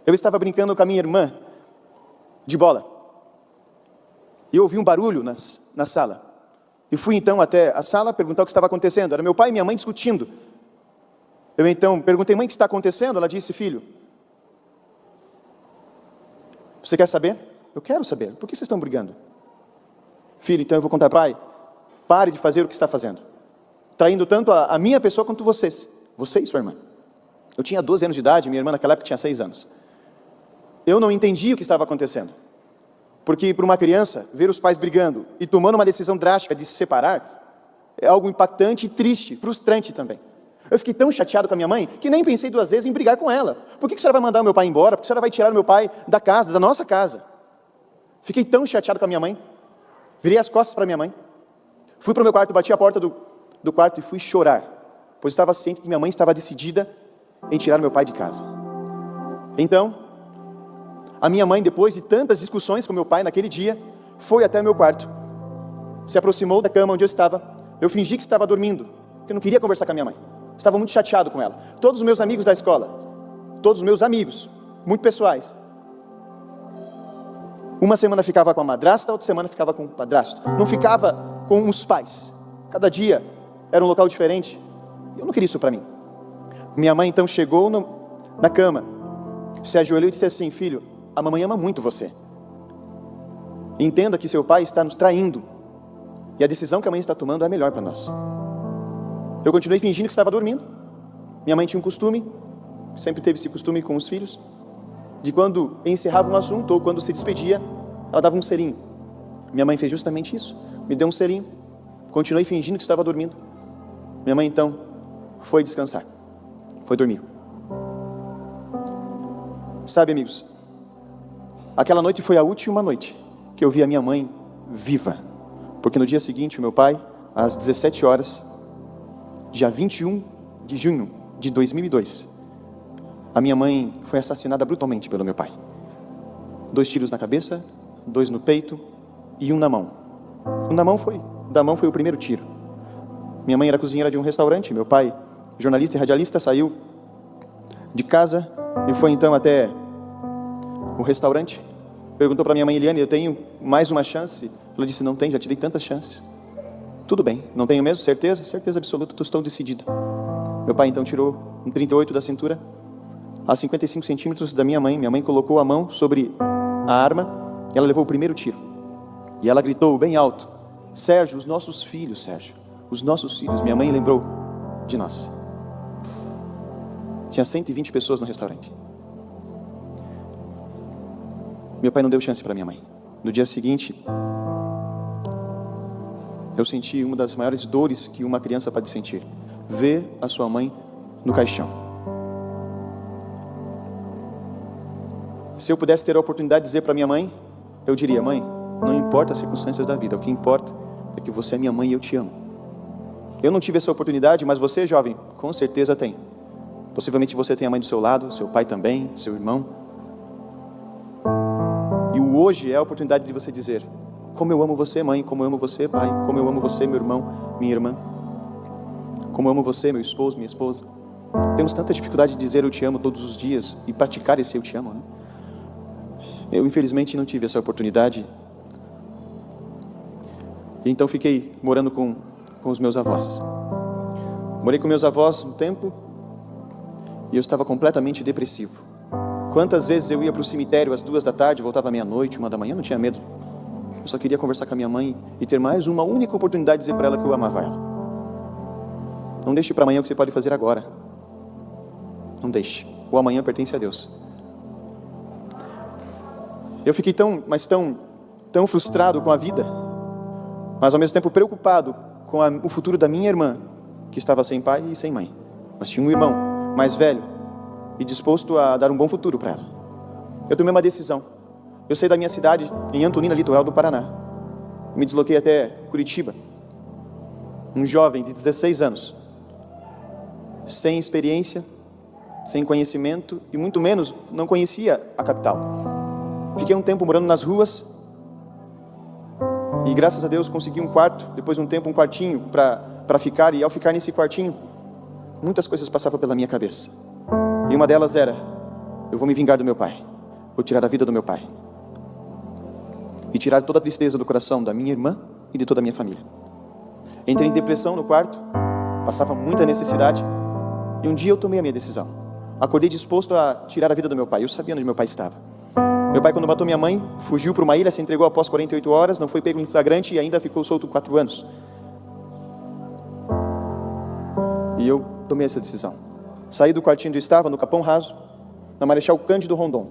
Eu estava brincando com a minha irmã de bola. E eu ouvi um barulho na sala. E fui então até a sala perguntar o que estava acontecendo. Era meu pai e minha mãe discutindo. Eu então perguntei: mãe, o que está acontecendo? Ela disse: filho, você quer saber? Eu quero saber. Por que vocês estão brigando? Filho, então eu vou contar. Pai, pare de fazer o que está fazendo. Traindo tanto a minha pessoa quanto vocês. Você e sua irmã. Eu tinha 12 anos de idade, minha irmã naquela época tinha 6 anos. Eu não entendi o que estava acontecendo. Porque para uma criança, ver os pais brigando e tomando uma decisão drástica de se separar, é algo impactante e triste, frustrante também. Eu fiquei tão chateado com a minha mãe, que nem pensei 2 vezes em brigar com ela. Por que a senhora vai mandar o meu pai embora? Por que a senhora vai tirar o meu pai da casa, da nossa casa? Fiquei tão chateado com a minha mãe. Virei as costas para minha mãe. Fui para o meu quarto, bati a porta do quarto e fui chorar. Pois estava ciente que minha mãe estava decidida em tirar meu pai de casa. Então, a minha mãe, depois de tantas discussões com meu pai naquele dia, foi até o meu quarto. Se aproximou da cama onde eu estava. Eu fingi que estava dormindo, porque eu não queria conversar com a minha mãe. Estava muito chateado com ela. Todos os meus amigos da escola, todos os meus amigos, muito pessoais. Uma semana ficava com a madrasta, outra semana ficava com o padrasto. Não ficava com os pais. Cada dia era um local diferente. Eu não queria isso para mim. Minha mãe então chegou na cama, se ajoelhou e disse assim: filho, a mamãe ama muito você. Entenda que seu pai está nos traindo. E a decisão que a mãe está tomando é a melhor para nós. Eu continuei fingindo que estava dormindo. Minha mãe tinha um costume, sempre teve esse costume com os filhos, de quando encerrava um assunto ou quando se despedia, ela dava um selinho. Minha mãe fez justamente isso. Me deu um selinho. Continuei fingindo que estava dormindo. Minha mãe então foi descansar. Foi dormir. Sabe, amigos, aquela noite foi a última noite que eu vi a minha mãe viva. Porque no dia seguinte, o meu pai, às 17 horas, dia 21 de junho de 2002, a minha mãe foi assassinada brutalmente pelo meu pai. 2 tiros na cabeça, 2 no peito e 1 na mão. Da mão foi o primeiro tiro. Minha mãe era cozinheira de um restaurante, meu pai, jornalista e radialista, saiu de casa e foi então até o restaurante. Perguntou para minha mãe: Eliane, eu tenho mais uma chance? Ela disse: não tem, já te dei tantas chances. Tudo bem, não tenho mesmo? Certeza? Certeza absoluta, estou decidida. Meu pai então tirou um 38 da cintura, a 55 centímetros da minha mãe. Minha mãe colocou a mão sobre a arma e ela levou o primeiro tiro. E ela gritou bem alto: Sérgio, os nossos filhos, Sérgio, os nossos filhos. Minha mãe lembrou de nós. Tinha 120 pessoas no restaurante. Meu pai não deu chance para minha mãe. No dia seguinte, eu senti uma das maiores dores que uma criança pode sentir: ver a sua mãe no caixão. Se eu pudesse ter a oportunidade de dizer para minha mãe, eu diria: mãe, não importa as circunstâncias da vida, o que importa é que você é minha mãe e eu te amo. Eu não tive essa oportunidade, mas você, jovem, com certeza tem. Possivelmente você tem a mãe do seu lado, seu pai também, seu irmão. E o hoje é a oportunidade de você dizer: como eu amo você, mãe, como eu amo você, pai, como eu amo você, meu irmão, minha irmã, como eu amo você, meu esposo, minha esposa. Temos tanta dificuldade de dizer eu te amo todos os dias e praticar esse eu te amo, né? Eu infelizmente não tive essa oportunidade. E então fiquei morando com os meus avós. Morei com meus avós um tempo e eu estava completamente depressivo. Quantas vezes eu ia para o cemitério às 2 da tarde, voltava à meia-noite, 1 da manhã, não tinha medo. Eu só queria conversar com a minha mãe e ter mais uma única oportunidade de dizer para ela que eu amava ela. Não deixe para amanhã o que você pode fazer agora. Não deixe. O amanhã pertence a Deus. Eu fiquei tão frustrado com a vida, mas ao mesmo tempo preocupado com o futuro da minha irmã, que estava sem pai e sem mãe. Mas tinha um irmão mais velho e disposto a dar um bom futuro para ela. Eu tomei uma decisão. Eu saí da minha cidade, em Antonina, litoral do Paraná. Me desloquei até Curitiba. Um jovem de 16 anos, sem experiência, sem conhecimento e muito menos não conhecia a capital. Fiquei um tempo morando nas ruas e graças a Deus consegui um quarto, depois de um tempo um quartinho para ficar, e ao ficar nesse quartinho muitas coisas passavam pela minha cabeça. E uma delas era: eu vou me vingar do meu pai. Vou tirar a vida do meu pai. E tirar toda a tristeza do coração da minha irmã e de toda a minha família. Entrei em depressão no quarto, passava muita necessidade, e um dia eu tomei a minha decisão. Acordei disposto a tirar a vida do meu pai. Eu sabia onde meu pai estava. Meu pai, quando matou minha mãe, fugiu para uma ilha, se entregou após 48 horas, não foi pego em flagrante e ainda ficou solto 4 anos. E eu tomei essa decisão. Saí do quartinho onde eu estava, no Capão Raso, na Marechal Cândido Rondon.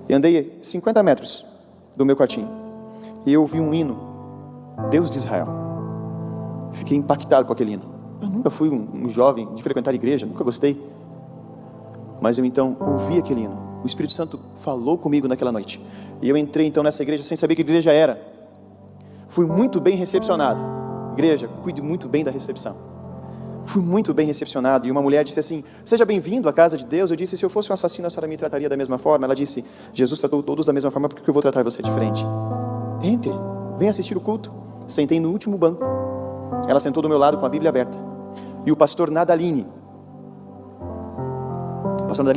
E andei 50 metros do meu quartinho. E eu ouvi um hino, Deus de Israel. Fiquei impactado com aquele hino. Eu nunca fui um jovem de frequentar a igreja, nunca gostei. Mas eu então ouvi aquele hino. O Espírito Santo falou comigo naquela noite. E eu entrei então nessa igreja sem saber que igreja era. Fui muito bem recepcionado. Igreja, cuide muito bem da recepção. Fui muito bem recepcionado. E uma mulher disse assim: seja bem-vindo à casa de Deus. Eu disse: se eu fosse um assassino, a senhora me trataria da mesma forma? Ela disse: Jesus tratou todos da mesma forma, porque eu vou tratar você diferente. Entre, venha assistir o culto. Sentei no último banco. Ela sentou do meu lado com a Bíblia aberta. E o pastor Nadalini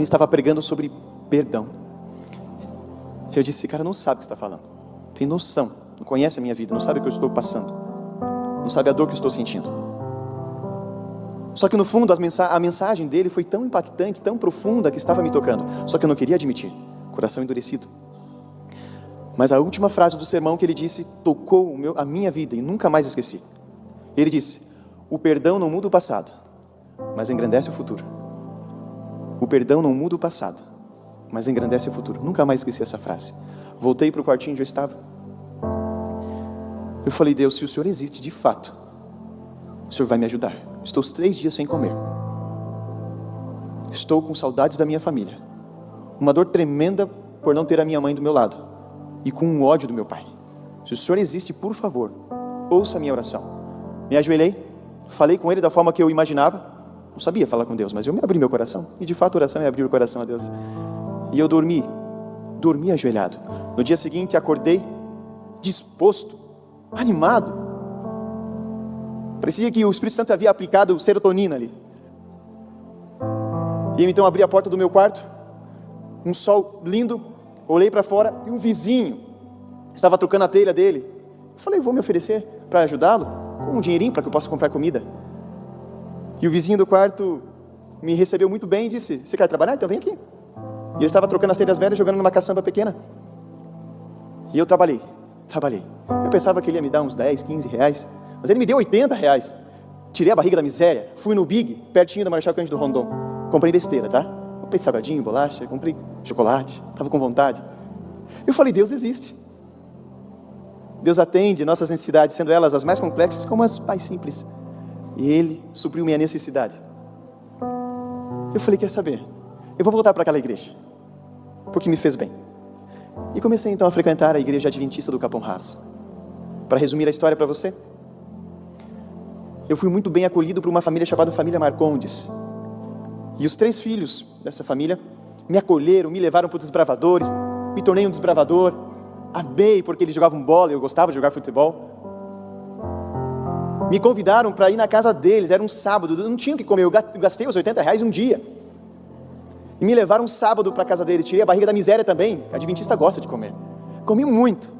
estava pregando sobre perdão. Eu disse: cara, não sabe o que está falando. Tem noção, não conhece a minha vida, não sabe o que eu estou passando, não sabe a dor que eu estou sentindo. Só que no fundo a mensagem dele foi tão impactante, tão profunda, que estava me tocando. Só que eu não queria admitir, coração endurecido. Mas a última frase do sermão que ele disse tocou a minha vida e nunca mais esqueci. Ele disse: o perdão não muda o passado, mas engrandece o futuro. O perdão não muda o passado, mas engrandece o futuro. Nunca mais esqueci essa frase. Voltei para o quartinho onde eu estava. Eu falei: Deus, se o Senhor existe de fato, o Senhor vai me ajudar. Estou 3 dias sem comer. Estou com saudades da minha família. Uma dor tremenda por não ter a minha mãe do meu lado. E com um ódio do meu pai. Se o Senhor existe, por favor, ouça a minha oração. Me ajoelhei, falei com Ele da forma que eu imaginava. Não sabia falar com Deus, mas eu me abri meu coração. E de fato a oração é abrir o coração a Deus. E eu dormi ajoelhado. No dia seguinte acordei disposto, animado. Parecia que o Espírito Santo havia aplicado serotonina ali. E eu então abri a porta do meu quarto, um sol lindo, olhei para fora e um vizinho estava trocando a telha dele. Eu falei: vou me oferecer para ajudá-lo, com um dinheirinho para que eu possa comprar comida. E o vizinho do quarto me recebeu muito bem e disse: você quer trabalhar? Então vem aqui. E ele estava trocando as telhas velhas, jogando numa caçamba pequena. E eu trabalhei. Eu pensava que ele ia me dar uns 10, 15 reais, mas ele me deu 80 reais. Tirei a barriga da miséria, fui no Big, pertinho da Marechal Cândido Rondon. Comprei besteira, tá? Comprei salgadinho, bolacha, comprei chocolate, estava com vontade. Eu falei: Deus existe. Deus atende nossas necessidades, sendo elas as mais complexas como as mais simples. E Ele supriu minha necessidade. Eu falei: quer saber? Eu vou voltar para aquela igreja, porque me fez bem. E comecei então a frequentar a igreja adventista do Capão Raso. Para resumir a história para você, eu fui muito bem acolhido por uma família chamada Família Marcondes. E os 3 filhos dessa família me acolheram, me levaram para os desbravadores, me tornei um desbravador. Amei porque eles jogavam bola, eu gostava de jogar futebol. Me convidaram para ir na casa deles, era um sábado, eu não tinha o que comer, eu gastei os 80 reais um dia. E me levaram um sábado para a casa deles, tirei a barriga da miséria também, a adventista gosta de comer. Comi muito,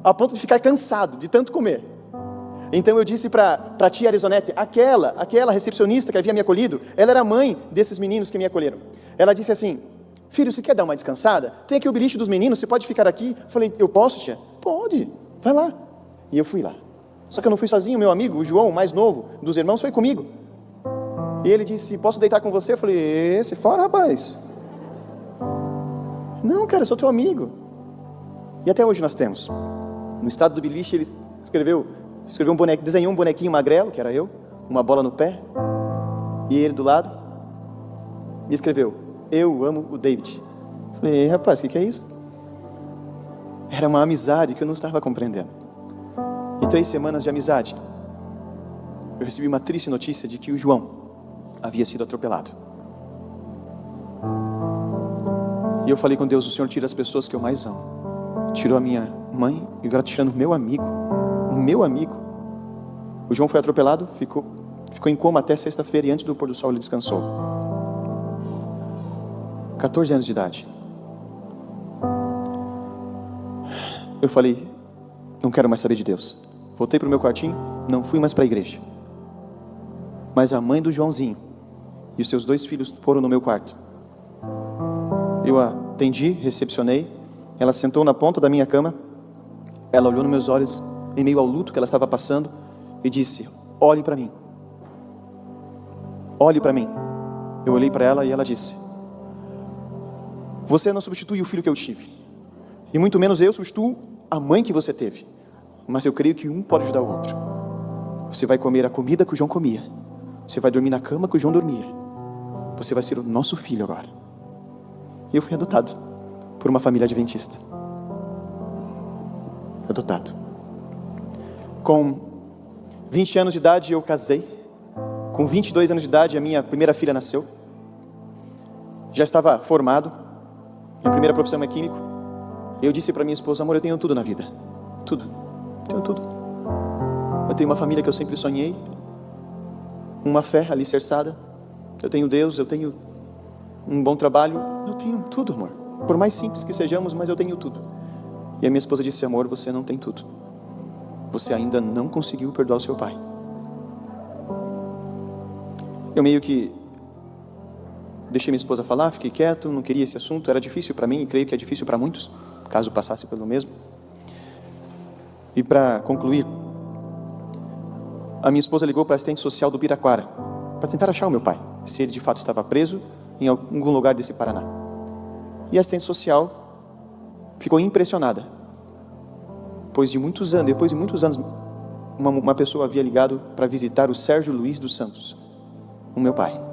a ponto de ficar cansado de tanto comer. Então eu disse para a tia Arizonete, aquela recepcionista que havia me acolhido, ela era mãe desses meninos que me acolheram. Ela disse assim: filho, você quer dar uma descansada? Tem aqui o beliche dos meninos, você pode ficar aqui? Eu falei: eu posso, tia? Pode, vai lá. E eu fui lá. Só que eu não fui sozinho, meu amigo, o João, o mais novo dos irmãos, foi comigo. E ele disse: posso deitar com você? Eu falei: sai fora, rapaz. Não, cara, eu sou teu amigo. E até hoje nós temos. No estado do beliche ele escreveu um bonequinho, desenhou um bonequinho magrelo, que era eu, uma bola no pé, e ele do lado, e escreveu: eu amo o David. Eu falei: rapaz, o que é isso? Era uma amizade que eu não estava compreendendo. E 3 semanas de amizade, eu recebi uma triste notícia de que o João havia sido atropelado. E eu falei com Deus: o Senhor tira as pessoas que eu mais amo. Tirou a minha mãe e agora tirando o meu amigo. O João foi atropelado, ficou em coma até sexta-feira, e antes do pôr do sol ele descansou. 14 anos de idade. Eu falei, não quero mais saber de Deus. Voltei para o meu quartinho, não fui mais para a igreja. Mas a mãe do Joãozinho e os seus 2 filhos foram no meu quarto. Eu a atendi, recepcionei. Ela sentou na ponta da minha cama. Ela olhou nos meus olhos, em meio ao luto que ela estava passando, e disse, olhe para mim. Olhe para mim. Eu olhei para ela e ela disse, você não substitui o filho que eu tive. E muito menos eu substituo a mãe que você teve. Mas eu creio que um pode ajudar o outro. Você vai comer a comida que o João comia. Você vai dormir na cama que o João dormia. Você vai ser o nosso filho agora. E eu fui adotado por uma família adventista. Adotado. Com 20 anos de idade eu casei. Com 22 anos de idade a minha primeira filha nasceu. Já estava formado. Minha primeira profissão é químico. Eu disse para minha esposa, amor, eu tenho tudo na vida. Tudo. Tenho tudo. Eu tenho uma família que eu sempre sonhei. Uma fé alicerçada. Eu tenho Deus, eu tenho um bom trabalho. Eu tenho tudo, amor. Por mais simples que sejamos, mas eu tenho tudo. E a minha esposa disse, amor, você não tem tudo. Você ainda não conseguiu perdoar o seu pai. Eu meio que deixei minha esposa falar, fiquei quieto, não queria esse assunto. Era difícil para mim e creio que é difícil para muitos, caso passasse pelo mesmo. E para concluir, a minha esposa ligou para a assistente social do Biraquara, para tentar achar o meu pai, se ele de fato estava preso em algum lugar desse Paraná. E a assistente social ficou impressionada, pois depois de muitos anos, uma pessoa havia ligado para visitar o Sérgio Luiz dos Santos, o meu pai.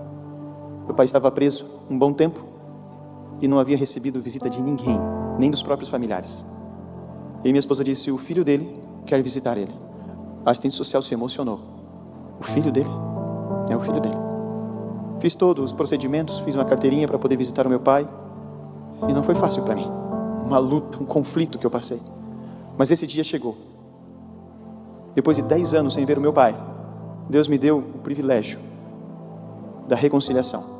Meu pai estava preso um bom tempo e não havia recebido visita de ninguém, nem dos próprios familiares. E minha esposa disse, o filho dele quer visitar ele. A assistente social se emocionou. O filho dele? É o filho dele. Fiz todos os procedimentos, fiz uma carteirinha para poder visitar o meu pai. E não foi fácil para mim. Uma luta, um conflito que eu passei. Mas esse dia chegou. Depois de 10 anos sem ver o meu pai, Deus me deu o privilégio da reconciliação.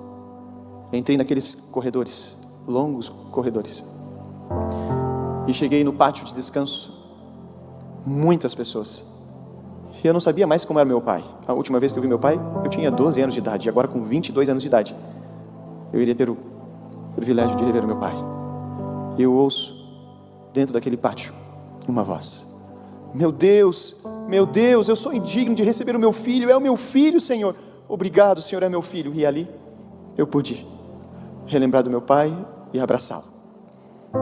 Entrei naqueles corredores, longos corredores. E cheguei no pátio de descanso. Muitas pessoas. E eu não sabia mais como era meu pai. A última vez que eu vi meu pai, eu tinha 12 anos de idade. E agora com 22 anos de idade, eu iria ter o privilégio de rever o meu pai. E eu ouço, dentro daquele pátio, uma voz. Meu Deus, eu sou indigno de receber o meu filho. É o meu filho, Senhor. Obrigado, Senhor, é meu filho. E ali, eu pude relembrar do meu pai e abraçá-lo.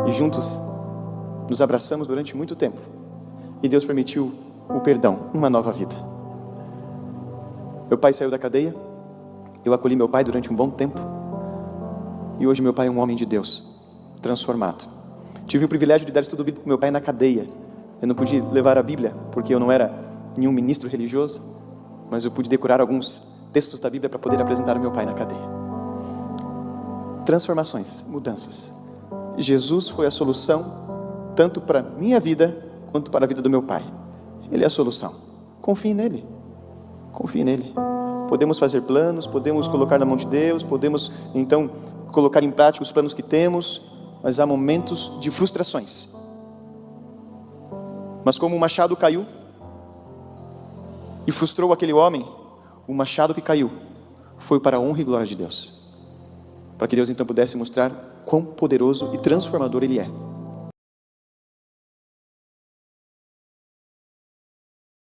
E juntos, nos abraçamos durante muito tempo. E Deus permitiu o perdão, uma nova vida. Meu pai saiu da cadeia. Eu acolhi meu pai durante um bom tempo. E hoje meu pai é um homem de Deus, transformado. Tive o privilégio de dar estudo bíblico para meu pai na cadeia. Eu não pude levar a Bíblia, porque eu não era nenhum ministro religioso. Mas eu pude decorar alguns textos da Bíblia para poder apresentar ao meu pai na cadeia. Transformações, mudanças. Jesus foi a solução, tanto para a minha vida, quanto para a vida do meu pai. Ele é a solução. Confie nele. Confie nele. Podemos fazer planos, podemos colocar na mão de Deus, podemos então colocar em prática os planos que temos, mas há momentos de frustrações. Mas como o machado caiu e frustrou aquele homem, o machado que caiu foi para a honra e glória de Deus, para que Deus então pudesse mostrar quão poderoso e transformador Ele é.